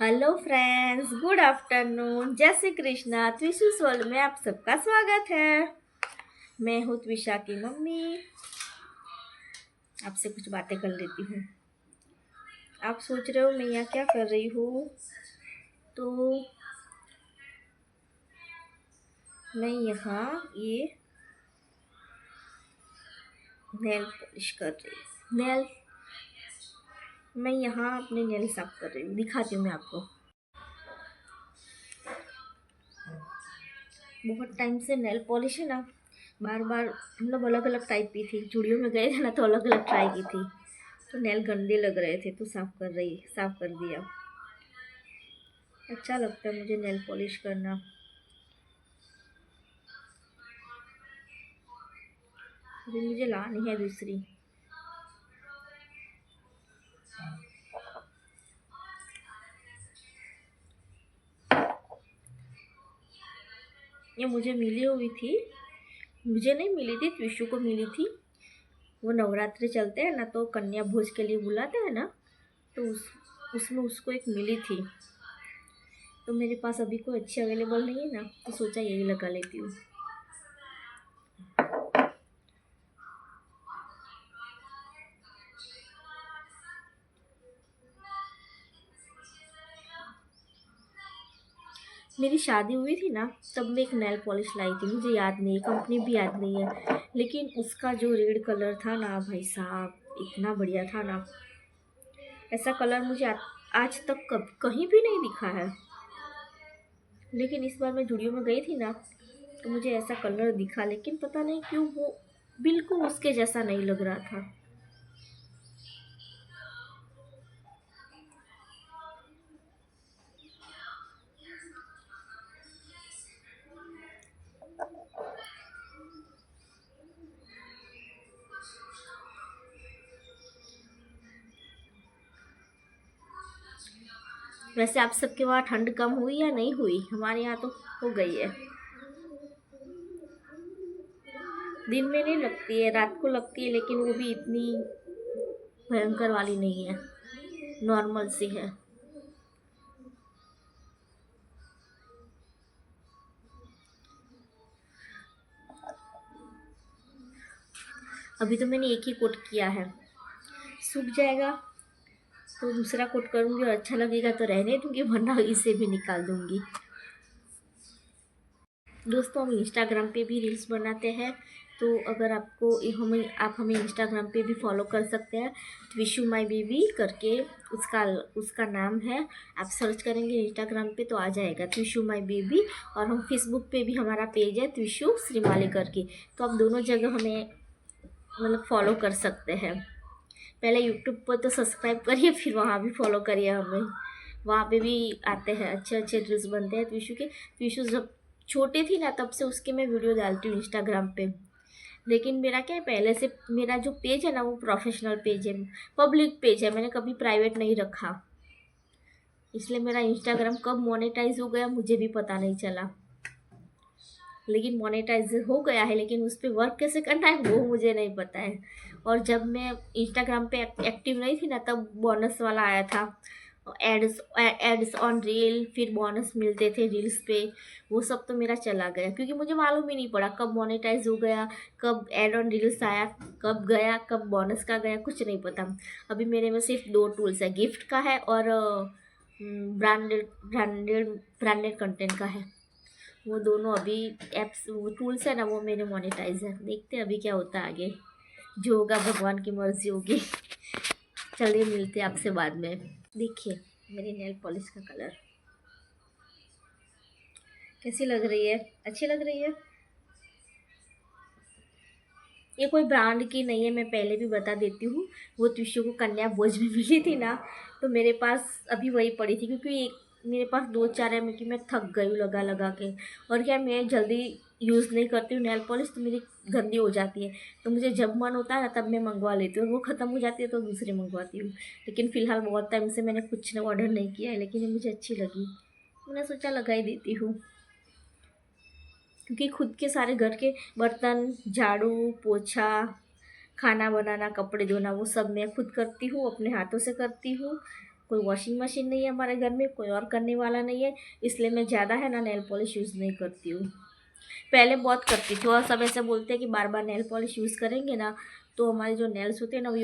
Hello friends, good afternoon. जय Shri Krishna. त्विशूस world में आप सबका स्वागत है। मैं हूँ त्विशा की मम्मी। आपसे कुछ बातें कर लेती हूँ। आप सोच रहे हो मैं यहाँ क्या कर रही हूँ, तो मैं यहाँ ये नेल पॉलिश कर रही हूँ। मैं यहाँ अपने नेल साफ कर रही हूँ। दिखाती हूँ मैं आपको। बहुत टाइम से नेल पॉलिश है ना, बार बार मतलब अलग अलग टाइप की थी। स्टूडियो में गए थे ना, तो अलग अलग ट्राई की थी। तो नेल गंदे लग रहे थे, तो साफ कर दिया। अच्छा लगता है मुझे नेल पॉलिश करना। अभी मुझे लानी है दूसरी। ये मुझे मिली हुई थी, मुझे नहीं मिली थी, त्विशु को मिली थी। वो नवरात्रि चलते हैं ना, तो कन्या भोज के लिए बुलाते हैं ना, तो उसमें उसको एक मिली थी। तो मेरे पास अभी कोई अच्छी अवेलेबल नहीं है ना, तो सोचा यही लगा लेती हूँ। मेरी शादी हुई थी ना, तब मैं एक नेल पॉलिश लाई थी। मुझे याद नहीं है, कंपनी भी याद नहीं है, लेकिन उसका जो रेड कलर था ना भाई साहब, इतना बढ़िया था ना। ऐसा कलर मुझे आज तक कहीं भी नहीं दिखा है। लेकिन इस बार मैं जुड़ियो में गई थी ना, तो मुझे ऐसा कलर दिखा, लेकिन पता नहीं क्यों वो बिल्कुल उसके जैसा नहीं लग रहा था। वैसे आप सबके वहाँ ठंड कम हुई या नहीं हुई? हमारे यहाँ तो हो गई है। दिन में नहीं लगती है, रात को लगती है, लेकिन वो भी इतनी भयंकर वाली नहीं है, नॉर्मल सी है। अभी तो मैंने एक ही कोट किया है, सूख जाएगा तो दूसरा कोट करूँगी, और अच्छा लगेगा तो रहने दूँगी, वरना इसे भी निकाल दूँगी। दोस्तों, हम इंस्टाग्राम पे भी रील्स बनाते हैं, तो अगर आप हमें इंस्टाग्राम पे भी फॉलो कर सकते हैं। त्विशु माई बेबी करके उसका नाम है। आप सर्च करेंगे इंस्टाग्राम पे तो आ जाएगा, त्विशु माई बेबी। और हम फेसबुक पे भी, हमारा पेज है त्विशु श्रीमाली करके, तो आप दोनों जगह हमें मतलब फॉलो कर सकते हैं। पहले यूट्यूब पर तो सब्सक्राइब करिए, फिर वहाँ भी फॉलो करिए हमें। वहाँ पे भी आते हैं, अच्छे अच्छे रील्स बनते हैं त्विशु के। त्विशु जब छोटी थी ना, तब से उसके मैं वीडियो डालती हूँ इंस्टाग्राम पे। लेकिन मेरा क्या है, पहले से मेरा जो पेज है ना, वो प्रोफेशनल पेज है, पब्लिक पेज है, मैंने कभी प्राइवेट नहीं रखा। इसलिए मेरा इंस्टाग्राम कब मोनेटाइज हो गया मुझे भी पता नहीं चला। लेकिन मोनेटाइज हो गया है, लेकिन उस पर वर्क कैसे करना है वो मुझे नहीं पता है। और जब मैं इंस्टाग्राम पे एक्टिव नहीं थी ना, तब बोनस वाला आया था, एड्स ऑन रील, फिर बोनस मिलते थे रील्स पे। वो सब तो मेरा चला गया, क्योंकि मुझे मालूम ही नहीं पड़ा कब मोनेटाइज हो गया, कब एड ऑन रील्स आया, कब गया, कब बोनस का गया, कुछ नहीं पता। अभी मेरे में सिर्फ दो टूल्स है, गिफ्ट का है और ब्रांडेड ब्रांडेड ब्रांडेड कंटेंट का है। वो दोनों अभी एप्स, वो टूल्स है ना, वो मेरे मोनेटाइज है। देखते हैं अभी क्या होता है आगे, जो होगा भगवान की मर्जी होगी। चलिए, मिलते हैं आपसे बाद में। देखिए मेरी नेल पॉलिश का कलर कैसी लग रही है? अच्छी लग रही है। ये कोई ब्रांड की नहीं है, मैं पहले भी बता देती हूँ। वो त्विशु को कन्या भोज में मिली थी ना, तो मेरे पास अभी वही पड़ी थी, क्योंकि मेरे पास दो चार है, क्योंकि मैं थक गई हूँ लगा लगा के। और क्या, मैं जल्दी यूज़ नहीं करती हूँ नेल पॉलिश, तो मेरी गंदी हो जाती है। तो मुझे जब मन होता है ना, तब मैं मंगवा लेती हूँ, और वो ख़त्म हो जाती है तो दूसरी मंगवाती हूँ। लेकिन फ़िलहाल बहुत टाइम से मैंने कुछ ऑर्डर नहीं किया है, लेकिन ये मुझे अच्छी लगी, मैंने सोचा लगा ही देती हूँ। क्योंकि खुद के सारे घर के बर्तन, झाड़ू पोछा, खाना बनाना, कपड़े धोना, वो सब मैं खुद करती हूँ, अपने हाथों से करती हूँ। कोई वॉशिंग मशीन नहीं है हमारे घर में, कोई और करने वाला नहीं है, इसलिए मैं ज़्यादा है ना नेल पॉलिश यूज़ नहीं करती हूँ। पहले बहुत करती थी और सब ऐसे बोलते हैं कि बार बार नेल पॉलिश यूज़ करेंगे ना तो हमारे जो नेल्स होते हैं ना वो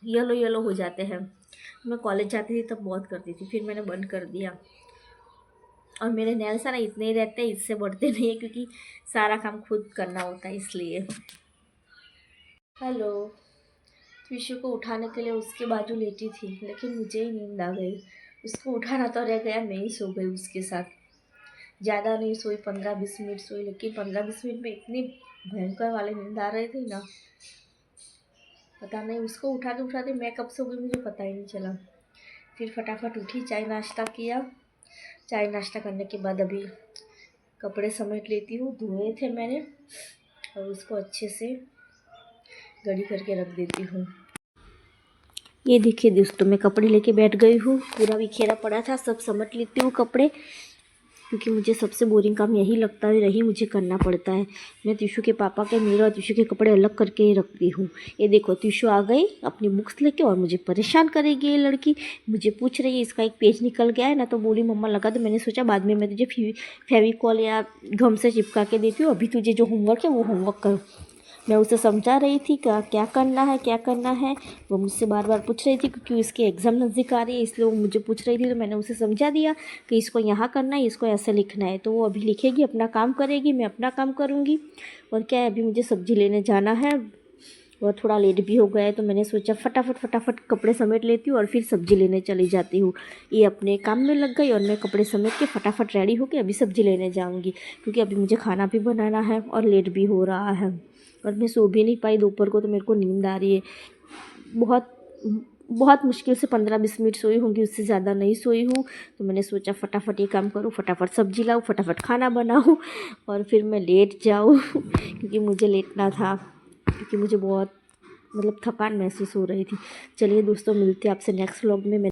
येलो येलो हो जाते हैं। मैं कॉलेज जाती थी तब बहुत करती थी, फिर मैंने बंद कर दिया। और मेरे नेल्स है ना इतने ही रहते हैं, इससे बढ़ते नहीं है, क्योंकि सारा काम खुद करना होता है इसलिए। हेलो। विशु को उठाने के लिए उसके बाजू लेटी थी, लेकिन मुझे ही नींद आ गई। उसको उठाना तो रह गया, मैं ही सो गई उसके साथ। ज़्यादा नहीं सोई, 15-20 मिनट सोई, लेकिन 15-20 मिनट में इतनी भयंकर वाली नींद आ रही थी ना, पता नहीं उसको उठाते उठाते मैं कब सो गई मुझे पता ही नहीं चला। फिर फटाफट उठी, चाय नाश्ता किया। चाय नाश्ता करने के बाद अभी कपड़े समेट लेती हूँ, धोए थे मैंने, और उसको अच्छे से गड़ी करके रख देती हूँ। ये देखिए दोस्तों, मैं कपड़े लेके बैठ गई हूँ, पूरा बिखेरा पड़ा था, सब समेट लेती हूँ कपड़े, क्योंकि मुझे सबसे बोरिंग काम यही लगता है, यही मुझे करना पड़ता है। मैं तिशु के पापा के, मेरे और तिशु के कपड़े अलग करके ही रखती हूँ। ये देखो तिशु आ गई अपनी बुक्स लेके और मुझे परेशान करेगी ये लड़की। मुझे पूछ रही है इसका एक पेज निकल गया है ना, तो बोली मम्मा लगा दो। मैंने सोचा बाद में मैं तुझे फेविकॉल या गम से चिपका के देती हूँ, अभी तुझे जो होमवर्क है वो होमवर्क कर। मैं उसे समझा रही थी क्या करना है क्या करना है। वो मुझसे बार बार पूछ रही थी, क्योंकि उसकी एग्ज़ाम नज़दीक आ रही है, इसलिए वो मुझे पूछ रही थी। तो मैंने उसे समझा दिया कि इसको यहाँ करना है, इसको ऐसे लिखना है। तो वो अभी लिखेगी, अपना काम करेगी, मैं अपना काम करूँगी। और क्या है, अभी मुझे सब्ज़ी लेने जाना है और थोड़ा लेट भी हो गया है, तो मैंने सोचा फटाफट कपड़े समेट लेती हूँ और फिर सब्ज़ी लेने चली जाती हूँ। ये अपने काम में लग गई और मैं कपड़े समेट के फटाफट रेडी होकर अभी सब्ज़ी लेने जाऊँगी, क्योंकि अभी मुझे खाना भी बनाना है और लेट भी हो रहा है। और मैं सो भी नहीं पाई दोपहर को, तो मेरे को नींद आ रही है। बहुत मुश्किल से 15-20 मिनट सोई होंगी, उससे ज़्यादा नहीं सोई हूँ। तो मैंने सोचा फटाफट ये काम करूँ, फटाफट सब्ज़ी लाऊँ, फटाफट खाना बनाऊँ और फिर मैं लेट जाऊँ क्योंकि मुझे लेटना था, क्योंकि मुझे बहुत थकान महसूस हो रही थी। चलिए दोस्तों, मिलते हैं आपसे नेक्स्ट व्लॉग में।